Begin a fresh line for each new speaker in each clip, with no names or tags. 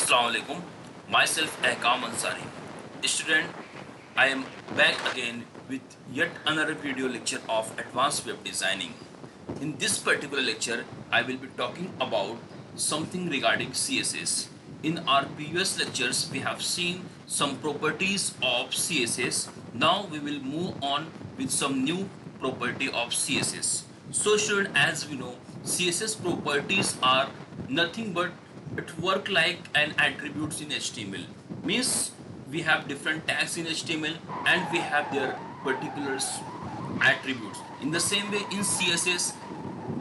Assalamu alaikum. Myself Ahkam Ansari. Student, I am back again with yet another video lecture of advanced web designing. In this particular lecture, I will be talking about something regarding CSS. In our previous lectures, we have seen some properties of CSS. Now we will move on with some new property of CSS. So student, as we know, CSS properties are nothing but it work like an attributes in HTML. Means we have different tags in HTML and we have their particular attributes. In the same way in CSS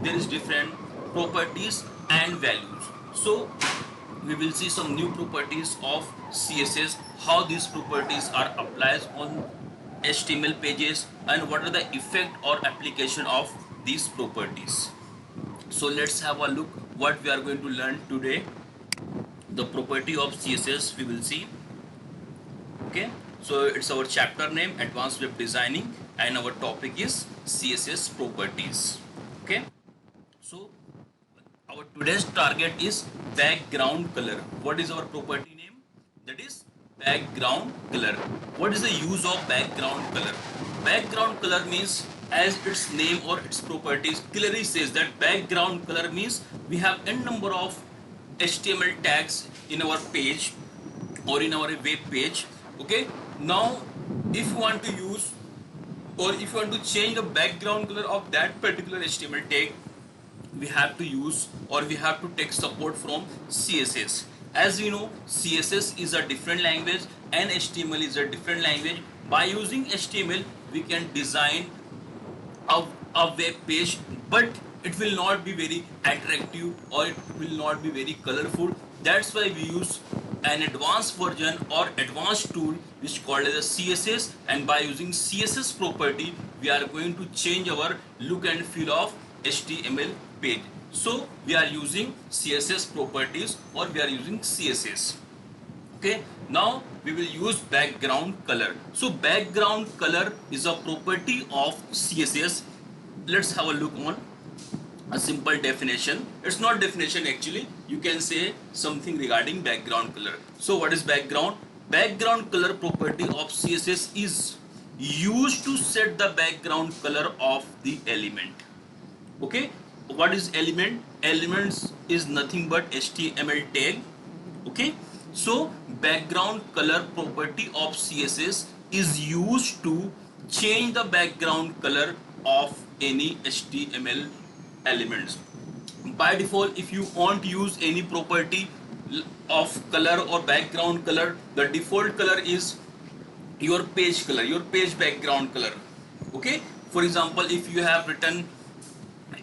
there is different properties and values. So we will see some new properties of CSS, how these properties are applied on HTML pages and what are the effect or application of these properties. So let's have a look what we are going to learn today. The property of CSS we will see. Okay, so it's our chapter name advanced web designing and our topic is CSS properties. Okay, so our today's target is background color. What is our property name? That is background color. What is the use of background color? Background color means, as its name or its properties clearly says, that background color means we have n number of HTML tags in our page or in our web page. Okay, now if you want to use or if you want to change the background color of that particular HTML tag, we have to use or we have to take support from CSS. As we know, CSS is a different language and HTML is a different language. By using HTML we can design a web page, but it will not be very attractive or it will not be very colorful. That's why we use an advanced version or advanced tool which called as a CSS, and by using CSS property we are going to change our look and feel of HTML page. So we are using CSS properties or we are using CSS. Okay, now we will use background color. So background color is a property of CSS. Let's have a look on a simple definition. It's not definition actually, you can say something regarding background color. So what is background? Background color property of CSS is used to set the background color of the element. Okay, what is element? Elements is nothing but HTML tag. Okay, so background color property of CSS is used to change the background color of any HTML elements. By default, if you want to use any property of color or background color, the default color is your page color, your page background color. Okay, for example, if you have written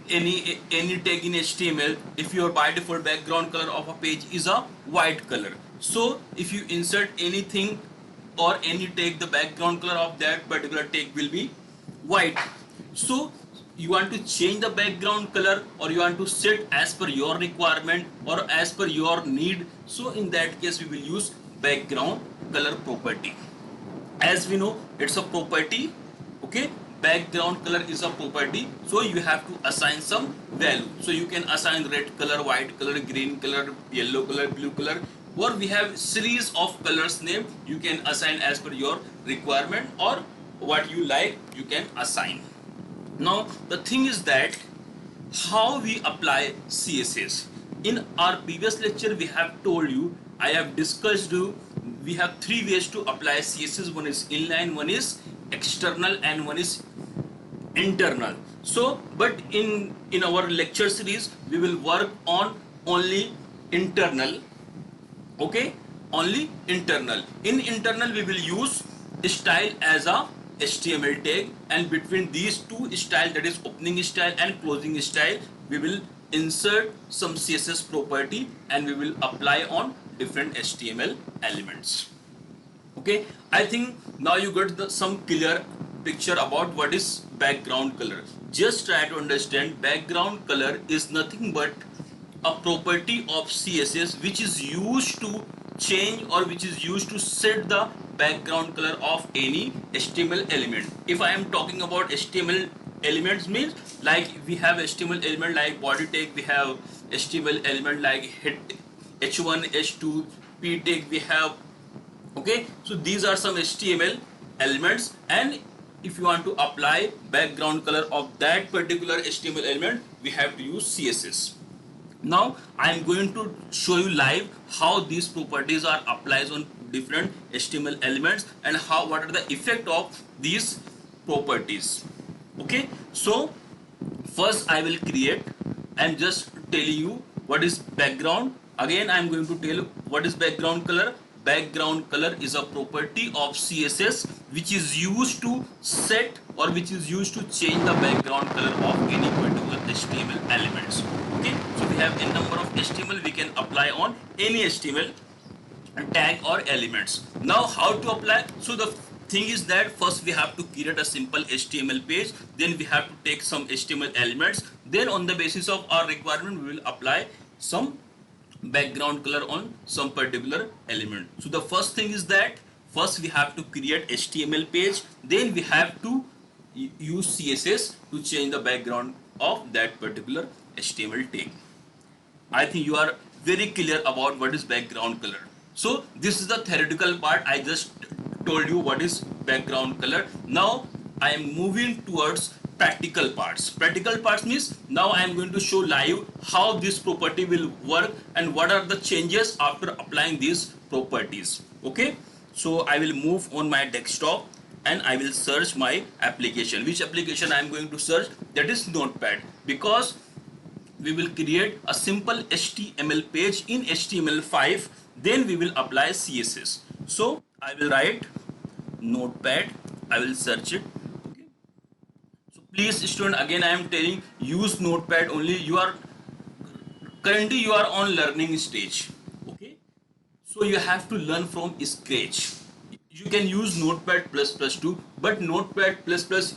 any tag in HTML, if your by default background color of a page is a white color, so if you insert anything or any tag, the background color of that particular tag will be white. So you want to change the background color or you want to set as per your requirement or as per your need, so in that case we will use background color property. As we know, it's a property. Okay, background color is a property, so you have to assign some value. So you can assign red color, white color, green color, yellow color, blue color, or we have series of colors name. You can assign as per your requirement or what you like, you can assign. Now the thing is that how we apply CSS. In our previous lecture we have told you, I have discussed you, we have three ways to apply CSS. One is inline, one is external and one is internal. So but in our lecture series we will work on only internal. Okay, only internal. In internal we will use style as a HTML tag, and between these two styles, that is opening style and closing style, we will insert some CSS property and we will apply on different HTML elements. Okay, I think now you got some clear picture about what is background color. Just try to understand, background color is nothing but a property of CSS which is used to change or which is used to set the background color of any HTML element. If I am talking about HTML elements, means like we have HTML element like body tag, we have HTML element like h1, h2, p tag we have. Okay, so these are some HTML elements, and if you want to apply background color of that particular HTML element, we have to use CSS. Now I am going to show you live how these properties are applied on different HTML elements and how what are the effect of these properties. Okay, so first I will create, I am just telling you what is background. Again I am going to tell you what is background color. Background color is a property of CSS which is used to set or which is used to change the background color of any particular HTML elements. Okay, so we have a number of HTML we can apply on any HTML tag or elements. Now how to apply? So the thing is that first we have to create a simple HTML page, then we have to take some HTML elements, then on the basis of our requirement we will apply some background color on some particular element. So the first thing is that first we have to create HTML page, then we have to use CSS to change the background of that particular HTML tag. I think you are very clear about what is background color. So this is the theoretical part. I just told you what is background color. Now I am moving towards practical parts. Practical parts means now I am going to show live how this property will work and what are the changes after applying these properties. Okay, so I will move on my desktop and I will search my application. Which application I am going to search? That is Notepad, because we will create a simple HTML page in HTML5, then we will apply CSS. So I will write Notepad, I will search it. Okay, so please student, again I am telling, use Notepad only. You are currently you are on learning stage. Okay, so you have to learn from scratch. You can use Notepad++ too, but Notepad++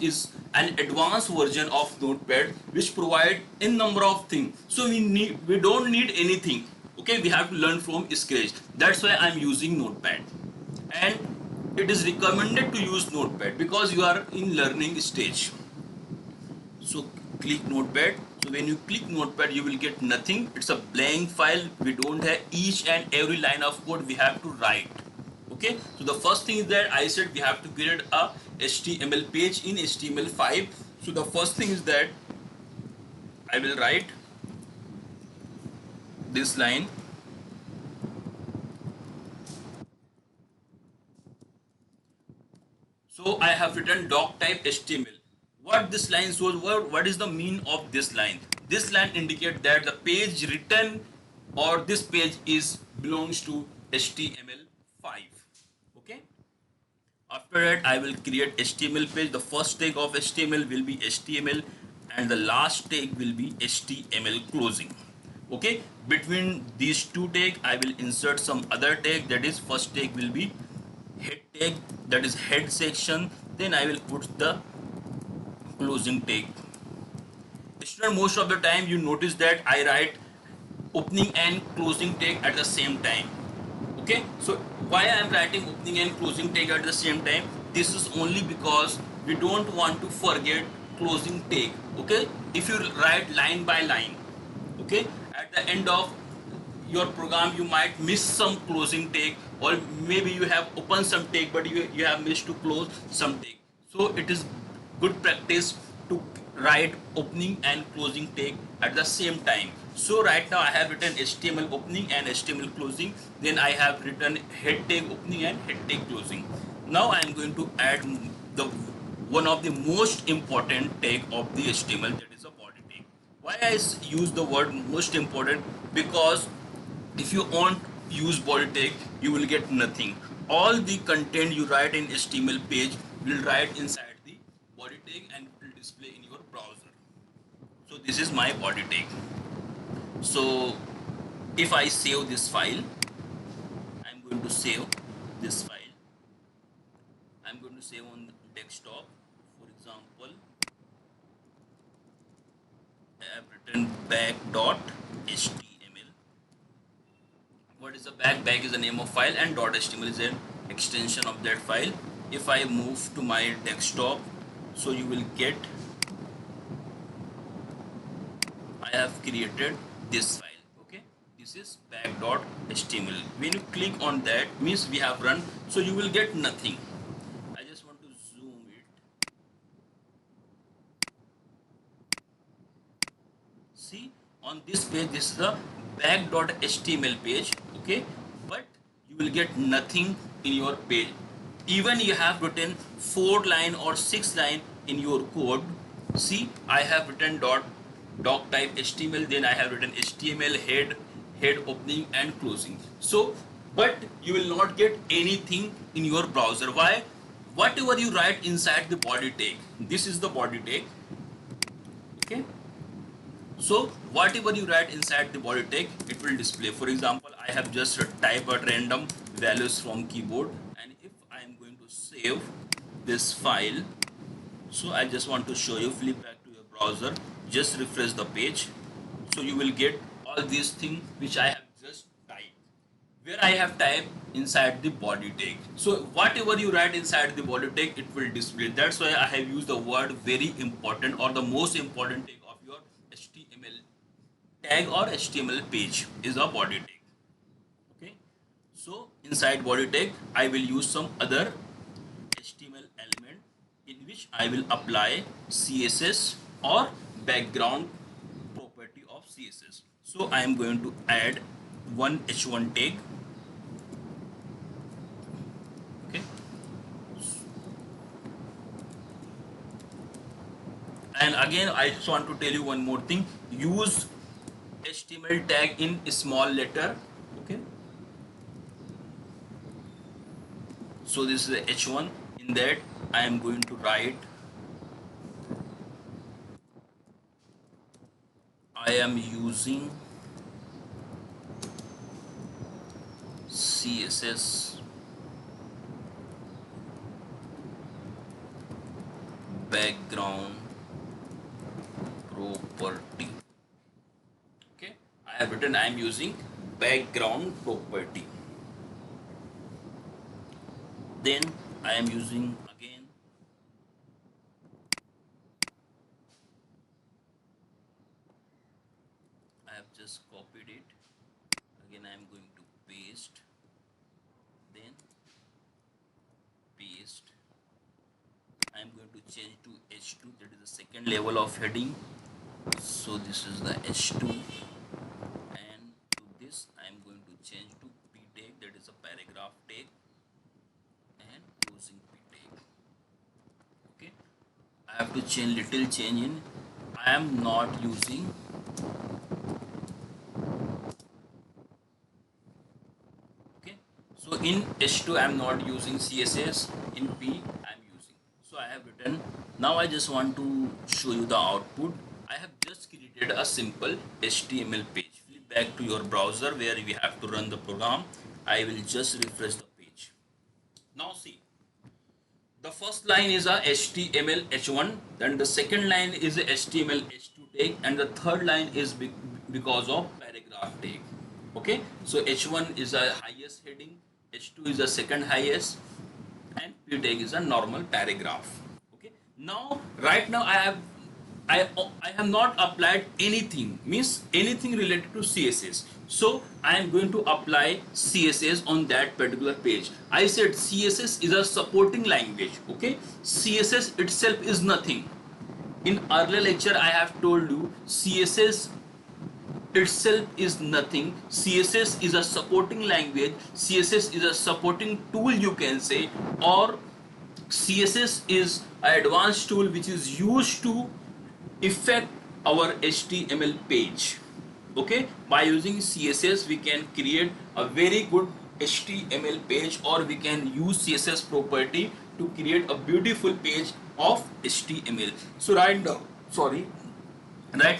is an advanced version of Notepad which provide a number of things. So we don't need anything. Okay, we have to learn from scratch. That's why I'm using Notepad, and it is recommended to use Notepad because you are in learning stage. So click Notepad. So when you click Notepad, you will get nothing. It's a blank file. We don't have each and every line of code we have to write. Okay, so the first thing is that I said we have to create a HTML page in HTML5. So the first thing is that I will write this line. So I have written doc type HTML. What this line shows, what is the mean of this line? This line indicates that the page written or this page is belongs to HTML5. Okay. After that, I will create HTML page. The first tag of HTML will be HTML and the last tag will be HTML closing. Okay, between these two tags, I will insert some other tag. That is, first tag will be head tag, that is head section. Then I will put the closing tag. Student, most of the time you notice that I write opening and closing tag at the same time. Okay, so why I am writing opening and closing tag at the same time? This is only because we don't want to forget closing tag. Okay, if you write line by line, okay, at the end of your program you might miss some closing tag, or maybe you have opened some tag but you have missed to close some tag. So it is good practice to write opening and closing tag at the same time. So right now I have written HTML opening and HTML closing, then I have written head tag opening and head tag closing. Now I am going to add the one of the most important tag of the HTML, that is a body tag. Why I use the word most important? Because if you won't use body tag, you will get nothing. All the content you write in HTML page will write inside the body tag and it will display in your browser. So this is my body tag. So if I save this file, I'm going to save this file. I'm going to save on the desktop. For example, I have written back.html. What is the back? Back is the name of file and .html is an extension of that file. If I move to my desktop, so you will get, I have created this file. Okay, this this is back.html. When you click on that, means we have run, so you will get nothing. I just want to zoom it. See, on this page, this is the back.html page, okay, but you will get nothing in your page. Even you have written 4 line or 6 line in your code. See, I have written doc type HTML, then I have written HTML head opening and closing. So, but you will not get anything in your browser. Why? Whatever you write inside the body tag, this is the body tag, okay. So whatever you write inside the body tag, it will display. For example, I have just typed a random values from keyboard, and if I am going to save this file, so I just want to show you, flip back to your browser, just refresh the page, so you will get all these things which I have just typed, where I have typed inside the body tag. So whatever you write inside the body tag, it will display. That's why I have used the word very important, or the most important tag of your HTML tag or HTML page is a body tag. Okay, so inside body tag I will use some other HTML element in which I will apply CSS or background property of CSS. So I am going to add one h1 tag, okay, and again I just want to tell you one more thing, use HTML tag in small letter, okay. So this is the h1. In that I am going to write, I am using CSS background property, okay. I have written I am using background property. Then I am using again I have just copied it, again I am going to paste, then paste. I am going to change to h2, that is the second level of heading. So this is the h2, and to this I am going to change to p tag, that is a paragraph tag, and closing p tag, okay. I have to change little change in, I am not using okay. So in h2 I am not using CSS, in p I am using. So I have written. Now I just want to show you the output. I have just created a simple HTML page. Flip back to your browser where we have to run the program. I will just refresh the page. Now see, the first line is a HTML h1, then the second line is a HTML h2 tag, and the third line is because of paragraph tag, okay. So h1 is a highest heading, h2 is the second highest, and p tag is a normal paragraph, okay. Now right now I have not applied anything, means anything related to CSS. So I am going to apply CSS on that particular page. I said CSS is a supporting language, okay. CSS itself is nothing. In earlier lecture I have told you CSS itself is nothing. CSS is a supporting language, CSS is a supporting tool, you can say, or CSS is an advanced tool which is used to affect our HTML page, okay. By using CSS we can create a very good HTML page, or we can use CSS property to create a beautiful page of HTML. So right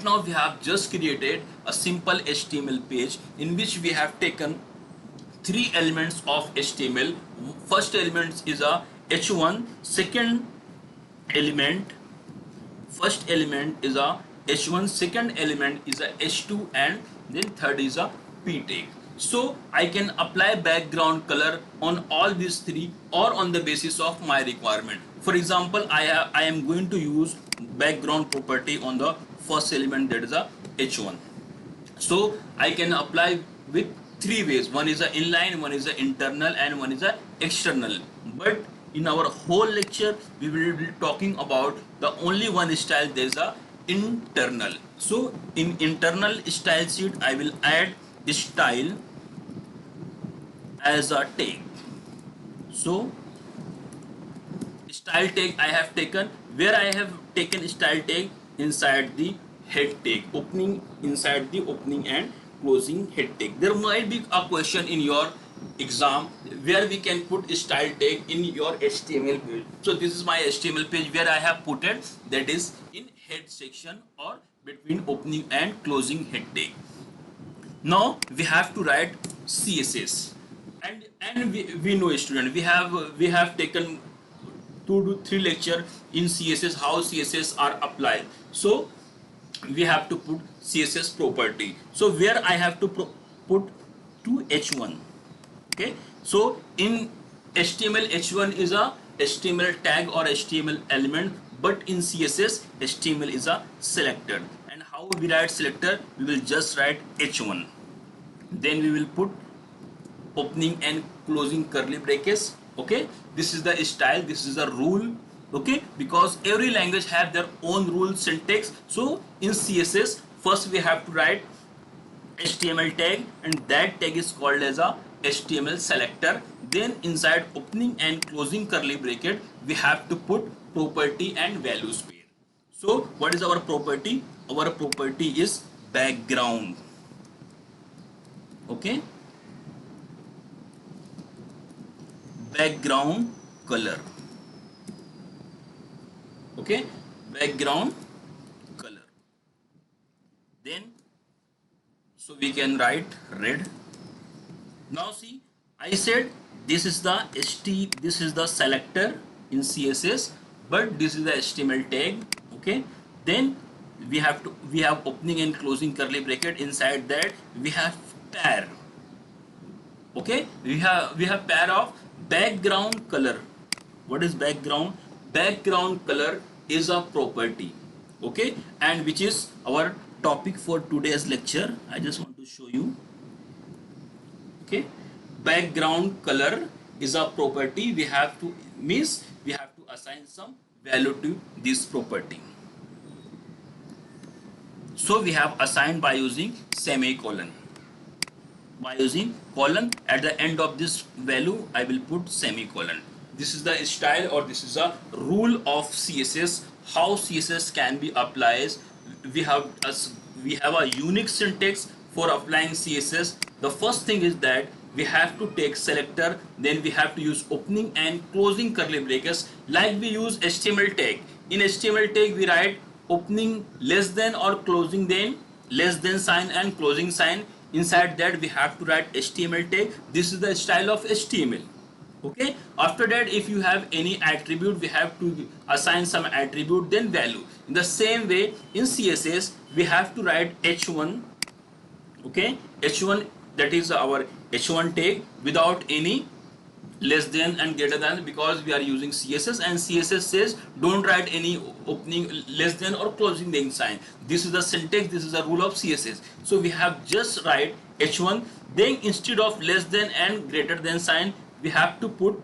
now we have just created a simple HTML page in which we have taken 3 elements of HTML. First element is a h1, first element is a h1, second element is a h2, and then third is a p tag. So I can apply background color on all these 3, or on the basis of my requirement. For example, I am going to use background property on the first element, that is a h1. So I can apply with three ways. One is a inline, one is a internal, and one is a external. But in our whole lecture we will be talking about the only one style, there is a internal. So in internal style sheet I will add style as a tag. So style tag I have taken, where I have taken style tag inside the head tag, opening, inside the opening and closing head tag. There might be a question in your exam where we can put style tag in your HTML page. So this is my HTML page where I have put it, that is in head section or between opening and closing head tag. Now we have to write CSS, and we know, student, we have taken 2 to 3 lecture in CSS, how CSS are applied. So we have to put CSS property. So where I have to put to h1. Okay, so in HTML, h1 is a HTML tag or HTML element, but in CSS HTML is a selector. And how we write selector? We will just write h1, then we will put opening and closing curly brackets. Okay, this is the style, this is a rule. Okay, because every language have their own rule syntax. So in CSS first we have to write HTML tag, and that tag is called as a HTML selector. Then inside opening and closing curly bracket we have to put property and values pair. So what is our property? Our property is background. Okay, background color. Okay, background color. Then so we can write red. Now see, I said this is the this is the selector in CSS, but this is the HTML tag. Okay, then we have opening and closing curly bracket. Inside that we have pair. Okay, we have pair of background color. What is background? Background color is a property. Okay, and which is our topic for today's lecture. I just want to show you. Okay, background color is a property. We have to assign some value to this property. So we have assigned by using semicolon. By using colon, at the end of this value I will put semicolon. This is the style, or this is a rule of CSS, how CSS can be applied. We have a unique syntax for applying CSS. The first thing is that we have to take selector, then we have to use opening and closing curly brackets like we use HTML tag. In HTML tag we write opening less than or closing then less than sign and closing sign. Inside that we have to write HTML tag. This is the style of HTML. Okay, after that if you have any attribute we have to assign some attribute, then value. In the same way in CSS we have to write h1. Okay, h1, that is our h1 tag without any less than and greater than, because we are using CSS and CSS says don't write any opening less than or closing the sign. This is the syntax, this is the rule of CSS. So we have just write h1, then instead of less than and greater than sign we have to put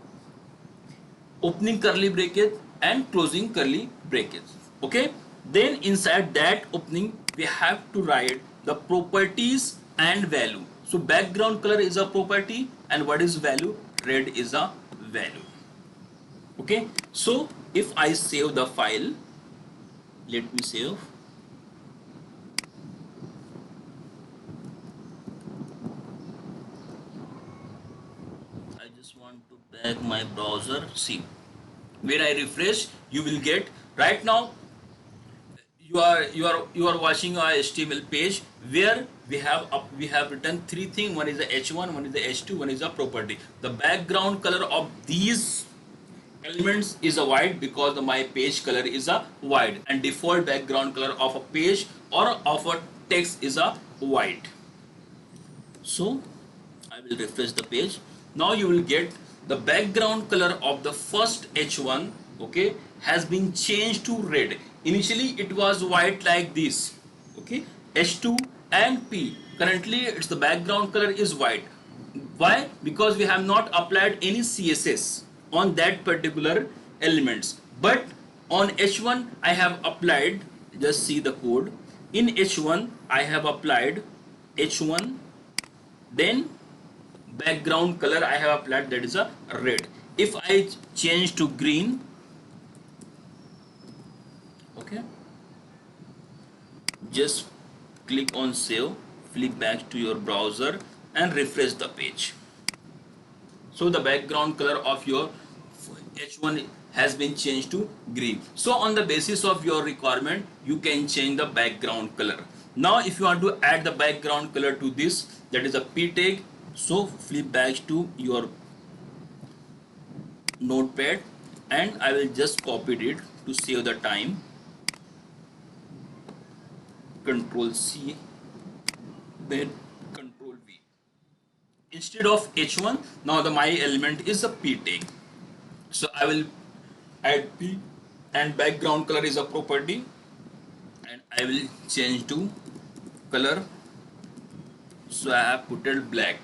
opening curly bracket and closing curly brackets. Okay, then inside that opening we have to write the properties and value. So background color is a property, and what is value? Red is a value. Okay, so if I save the file, let me save. I just want to back my browser. See, when I refresh you will get, right now you are watching our HTML page where we have written 3 things. One is the h1, one is the h2, one is the property. The background color of these elements is a white because my page color is a white, and default background color of a page or of a text is a white. So I will refresh the page. Now you will get the background color of the first h1, okay, has been changed to red. Initially it was white like this. Okay, h2 and p, Currently it's the background color is white. Why? Because we have not applied any CSS on that particular elements. But on H1 I have applied, just see the code. In H1 I have applied H1, then background color I have applied, that is a red. If I change to green, okay, just click on save, flip back to your browser and refresh the page. So the background color of your H1 has been changed to green. So on the basis of your requirement, you can change the background color. Now if you want to add the background color to this, that is a P tag, so flip back to your notepad and I will just copy it to save the time. Control C, then Control V. Instead of H1, now the my element is a P tag. So I will add P, and background color is a property, and I will change to color. So I have put it black.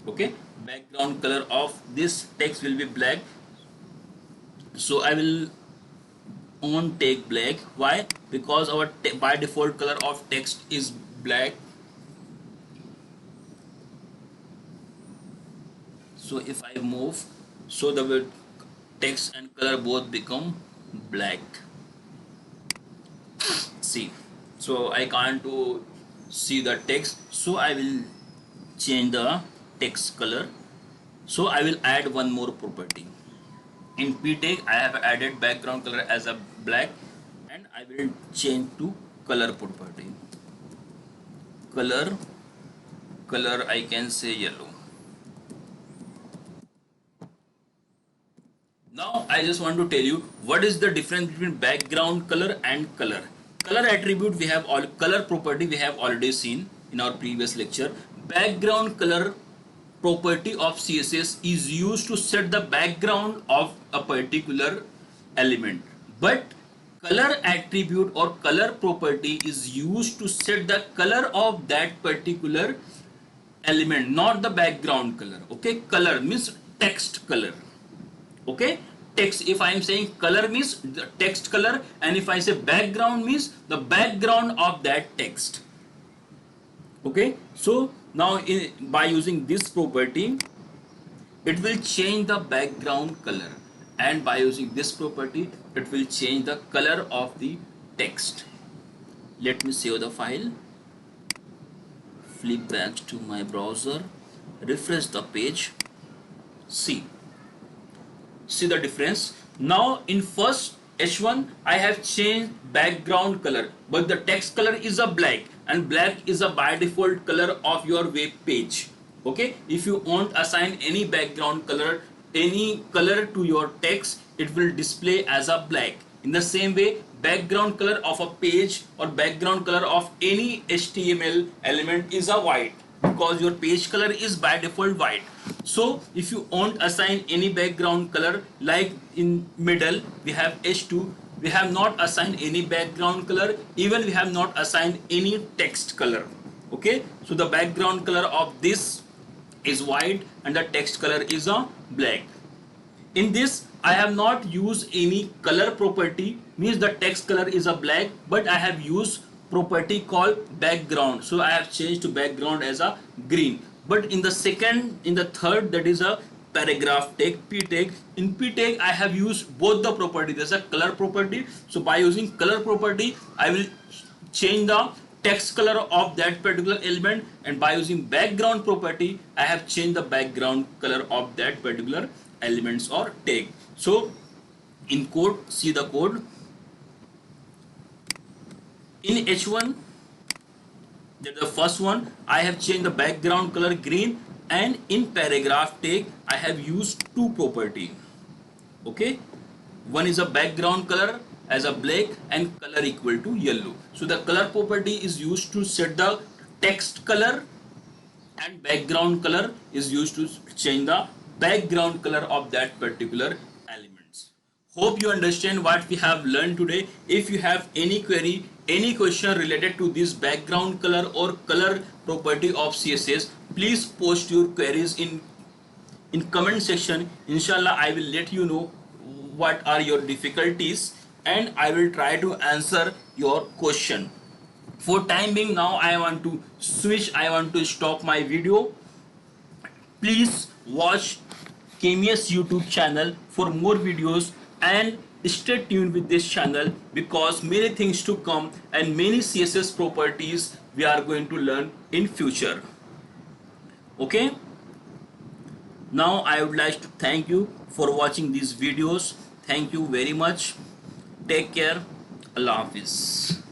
Okay, background color of this text will be black. So I will on take black. Why? Because our by default color of text is black. So if I move, so the text and color both become black. See, so I can't to see the text, so I will change the text color. So I will add one more property. In P tag I have added background color as a black, and I will change to color property. Color I can say yellow. Now I just want to tell you what is the difference between background color and color. Color attribute we have all, color property we have already seen in our previous lecture. Background color property of CSS is used to set the background of a particular element, but color attribute or color property is used to set the color of that particular element, not the background color. Okay, color means text color. Okay, text, if I am saying color means the text color, and if I say background means the background of that text. Okay, so now by using this property it will change the background color, and by using this property it will change the color of the text. Let me save the file, flip back to my browser, refresh the page. See the difference. Now in first H1 I have changed background color, but the text color is a black, and black is a by default color of your web page. Okay, if you want assign any background color, any color to your text, it will display as a black. In the same way, background color of a page or background color of any HTML element is a white, because your page color is by default white. So if you want assign any background color, like in middle we have H2, we have not assigned any background color, even we have not assigned any text color. Okay, so the background color of this is white and the text color is a black. In this I have not used any color property, means the text color is a black, but I have used property called background, so I have changed to background as a green. But in the third, that is a paragraph tag, P tag. In P tag I have used both the property. There's a color property, so by using color property I will change the text color of that particular element, and by using background property I have changed the background color of that particular elements or tag. So in code, see the code. In H1, that the first one, I have changed the background color green, and in paragraph tag I have used two property. Okay, one is a background color as a black and color equal to yellow. So the color property is used to set the text color, and background color is used to change the background color of that particular elements. Hope you understand what we have learned today. If you have any query, any question related to this background color or color property of CSS, please post your queries in comment section. Inshallah, I will let you know what are your difficulties and I will try to answer your question. For time being, now I want to switch, I want to stop my video. Please watch Kemius YouTube channel for more videos and stay tuned with this channel because many things to come and many CSS properties we are going to learn in future. Okay, now I would like to thank you for watching these videos. Thank you very much. Take care. Allah Hafiz.